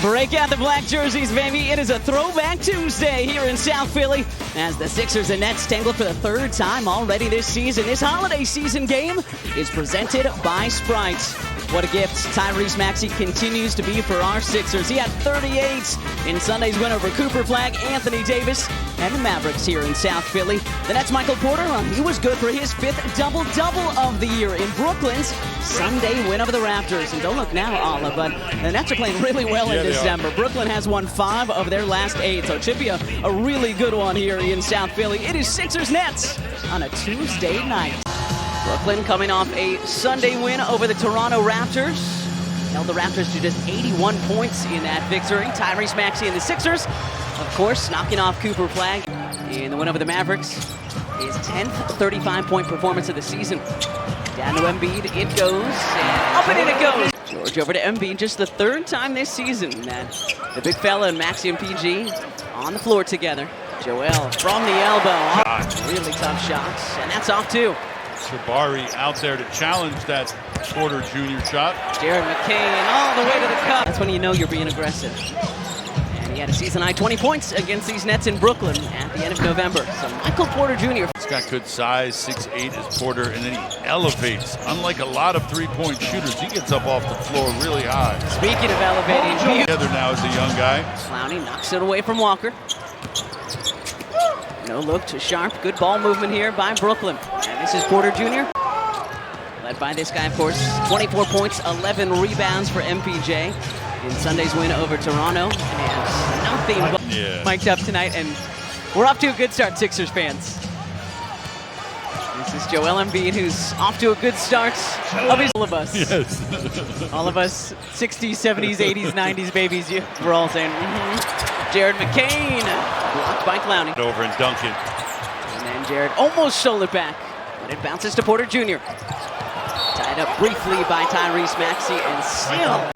Break out the black jerseys, baby. It is a throwback Tuesday here in South Philly as the Sixers and Nets tangle for the third time already this season. This holiday season game is presented by Sprite. What a gift Tyrese Maxey continues to be for our Sixers. He had 38 in Sunday's win over Cooper Flagg, Anthony Davis, and the Mavericks here in South Philly. The Nets' Michael Porter, he was good for his fifth double-double of the year in Brooklyn's Sunday win over the Raptors. And don't look now, Ala, but the Nets are playing really well in December. Brooklyn has won 5 of their last 8, so it should be a really good one here in South Philly. It is Sixers-Nets on a Tuesday night. Brooklyn coming off a Sunday win over the Toronto Raptors. Held the Raptors to just 81 points in that victory. Tyrese Maxey and the Sixers, of course, knocking off Cooper Flagg in the win over the Mavericks. His 10th 35-point performance of the season. Down to Embiid, it goes, and up and in it goes. George over to Embiid, just the third time this season that the big fella and Maxey and PG on the floor together. Joel from the elbow, really tough shots, and that's off too. Jabari out there to challenge that Porter Jr. shot. Jared McCain all the way to the cup. That's when you know you're being aggressive. And he had a season-high 20 points against these Nets in Brooklyn at the end of November. So Michael Porter Jr. He's got good size, 6'8" is Porter, and then he elevates. Unlike a lot of three-point shooters, he gets up off the floor really high. Speaking of elevating, together now as a young guy. Clowney knocks it away from Walker. No look to Sharp. Good ball movement here by Brooklyn. And this is Porter Jr. Led by this guy, of course. 24 points, 11 rebounds for MPJ in Sunday's win over Toronto. And nothing but mic'd up tonight. And we're off to a good start, Sixers fans. This is Joel Embiid, who's off to a good start. All of us. Yes. All of us 60s, 70s, 80s, 90s babies. We're all saying, Jared McCain, blocked by Clowney. Over and Duncan. And then Jared almost stole it back, but it bounces to Porter Jr. Tied up briefly by Tyrese Maxey, and still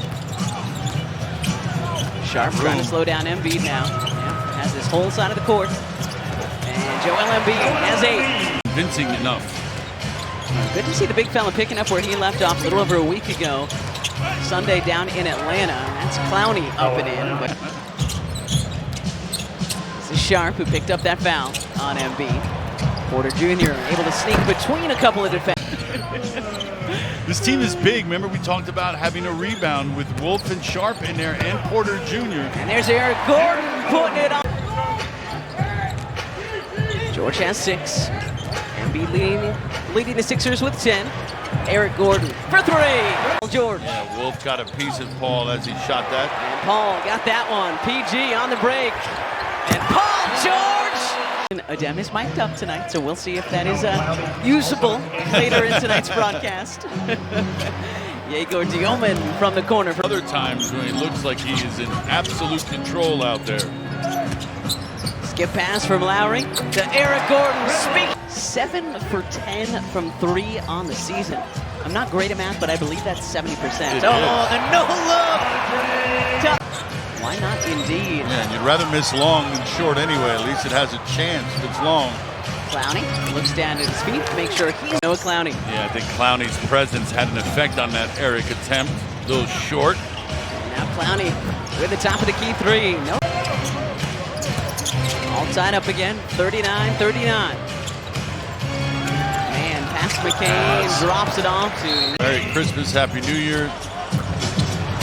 Sharp trying to slow down Embiid now. Has this whole side of the court. And Joel Embiid has 8. Convincing enough. Good to see the big fella picking up where he left off a little over a week ago. Sunday down in Atlanta. That's Clowney up and in. But this is Sharp who picked up that foul on Embiid. Porter Jr. able to sneak between a couple of defenders. This team is big. Remember we talked about having a rebound with Wolf and Sharp in there and Porter Jr. And there's Eric Gordon putting it on. George has 6. Embiid leading the Sixers with 10. Eric Gordon for 3. George. Yeah, Wolf got a piece of Paul as he shot that. And Paul got that one. PG on the break. And Paul George. Adem is mic'd up tonight, so we'll see if that is usable later in tonight's broadcast. Yegor Dioman from the corner. Other times when he looks like he is in absolute control out there. Skip pass from Lowry to Eric Gordon. 7 for 10 from 3 on the season. I'm not great at math, but I believe that's 70%. Oh, the no look! Why not indeed? Yeah, and you'd rather miss long than short anyway. At least it has a chance if it's long. Clowney looks down at his feet to make sure he's Noah Clowney. Yeah, I think Clowney's presence had an effect on that Eric attempt. A little short. And now Clowney with the top of the key 3. Nope. All tied up again, 39-39. Man, past McCain, drops it off to... Merry Christmas, Happy New Year.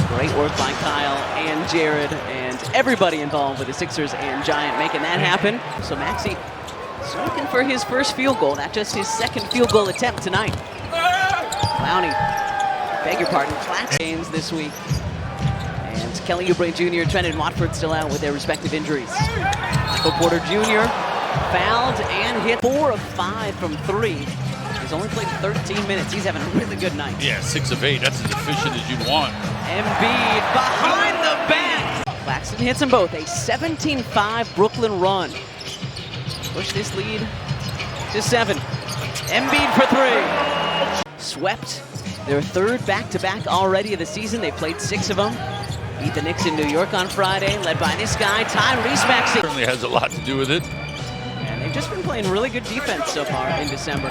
Great work by Kyle and Jared and everybody involved with the Sixers and Giant making that happen. So Maxey is looking for his first field goal, not just his second field goal attempt tonight. Clowney, beg your pardon, Clax games this week. And Kelly Oubre Jr., Trenton Watford still out with their respective injuries. Michael Porter Jr. fouled and hit 4 of 5 from 3. He's only played 13 minutes. He's having a really good night. Yeah, 6 of 8. That's as efficient as you'd want. Embiid behind the back. Claxton hits them both. A 17-5 Brooklyn run. Push this lead to 7. Embiid for 3. Swept their third back-to-back already of the season. They played 6 of them. Beat the Knicks in New York on Friday, led by this guy, Tyrese Maxey. Certainly has a lot to do with it. And they've just been playing really good defense so far in December.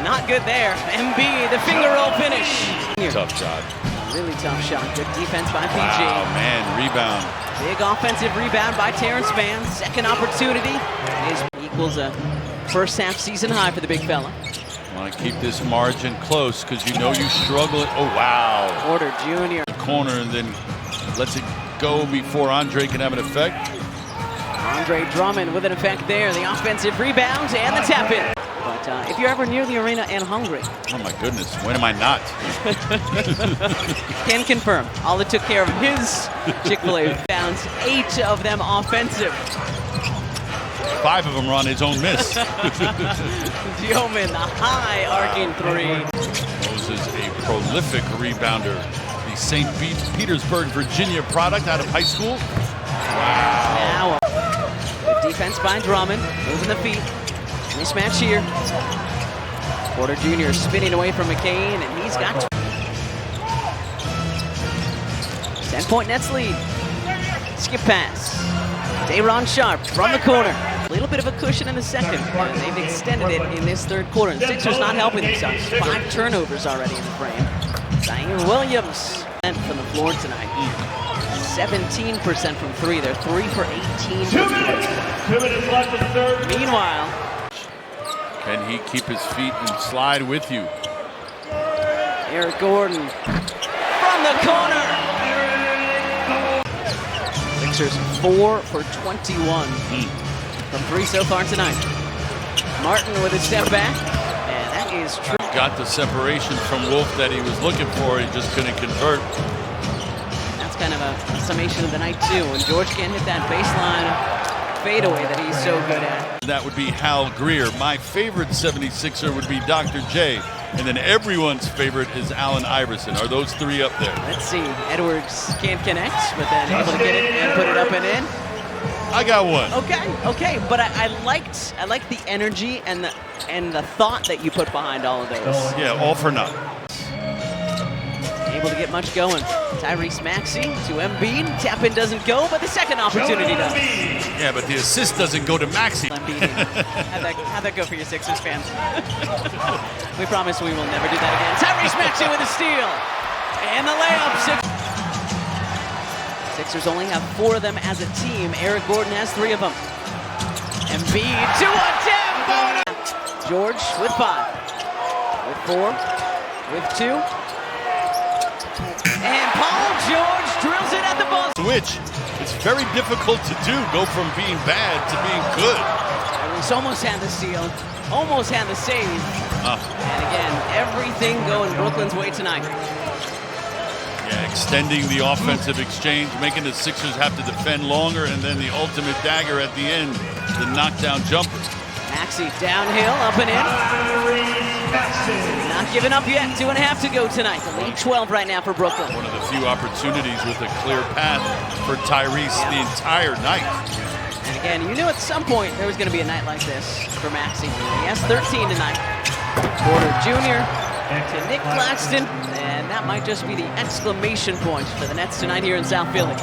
Not good there. Embiid, the finger roll finish. Tough shot. Really tough shot. Good defense by PG. Wow, man, rebound. Big offensive rebound by Terrence Mann. Second opportunity equals a first half season high for the big fella. Want to keep this margin close because you know you struggle. Oh, wow. Porter Jr. Corner and then lets it go before Andre can have an effect. Andre Drummond with an effect there. The offensive rebound and the tap in. But if you're ever near the arena and hungry. Oh my goodness, when am I not? Can confirm. Alla took care of his Chick-fil-A rebounds. 8 of them offensive. 5 of them are on his own miss. Yeoman, the high arcing 3. Moses, a prolific rebounder. The St. Petersburg, Virginia product out of high school. Wow. Now, good defense by Drummond. Moving the feet. Mismatch here. Porter Jr. spinning away from McCain, and he's got 10-point Nets lead. Skip pass. Day'Ron Sharpe from the corner. A little bit of a cushion in the second, and they've extended it in this third quarter. The Sixers not helping themselves. 5 turnovers already in the frame. Zion Williams from the floor tonight. 17% from 3. They're 3 for 18. 2 minutes left in the third. Meanwhile, can he keep his feet and slide with you? Eric Gordon from the corner. Sixers 4 for 21 from 3 so far tonight. Martin with a step back, and that is true. Got the separation from Wolf that he was looking for. He just couldn't convert. That's kind of a summation of the night too. When George can't hit that baseline fadeaway that he's so good at. That would be Hal Greer. My favorite 76er would be Dr. J. And then everyone's favorite is Allen Iverson. Are those 3 up there? Let's see. Edwards can't connect, but then able to get it and put it up and in. I got one. Okay. But I liked the energy and the thought that you put behind all of those. Yeah, all for naught. Able to get much going. Tyrese Maxey to Embiid. Tap in doesn't go, but the second opportunity does. Yeah, but the assist doesn't go to Maxey. Embiid. How'd that go for your Sixers fans? We promise we will never do that again. Tyrese Maxey with a steal. And the layup. Sixers only have 4 of them as a team. Eric Gordon has 3 of them. Embiid to a 10. George with 5. With 4. With 2. And Paul George drills it at the buzzer. Which it's very difficult to do, go from being bad to being good. Tyrese almost had the steal, almost had the save. And again, everything going Brooklyn's way tonight. Yeah, extending the offensive exchange, making the Sixers have to defend longer, and then the ultimate dagger at the end, the knockdown jumper. Maxey downhill, up and in. Not giving up yet. 2.5 to go tonight. The lead 12 right now for Brooklyn. One of the few opportunities with a clear path for Tyrese the entire night. And again, you knew at some point there was going to be a night like this for Maxey. He has 13 tonight. Porter Jr. to Nick Claxton, and that might just be the exclamation point for the Nets tonight here in South Philly.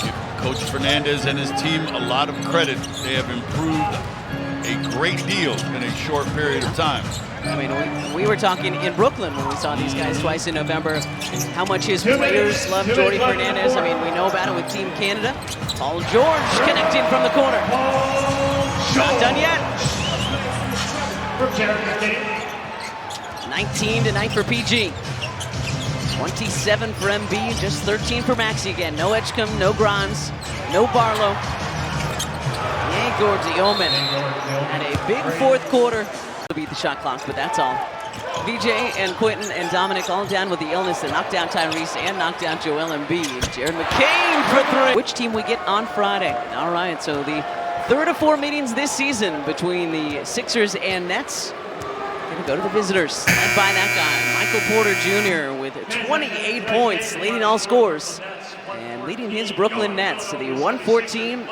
Give Coach Fernandez and his team a lot of credit. They have improved a great deal in a short period of time. I mean, we were talking in Brooklyn when we saw these guys twice in November, how much his players love Jordi Fernandez. I mean, we know about it with Team Canada. Paul George connecting from the corner. Not done yet. 19 tonight for PG. 27 for Embiid, just 13 for Maxey again. No Edgecombe, no Grimes, no Barlow. Yeah, Gordon Yeoman had a big fourth quarter to beat the shot clock, but that's all. VJ and Quentin and Dominic all down with the illness that knocked down Tyrese and knocked down Joel Embiid. Jared McCain for 3. Which team we get on Friday? All right, so the third of 4 meetings this season between the Sixers and Nets. Gonna go to the visitors, led by that guy, Michael Porter Jr. with 28 points, leading all scores, and leading his Brooklyn Nets to the 114.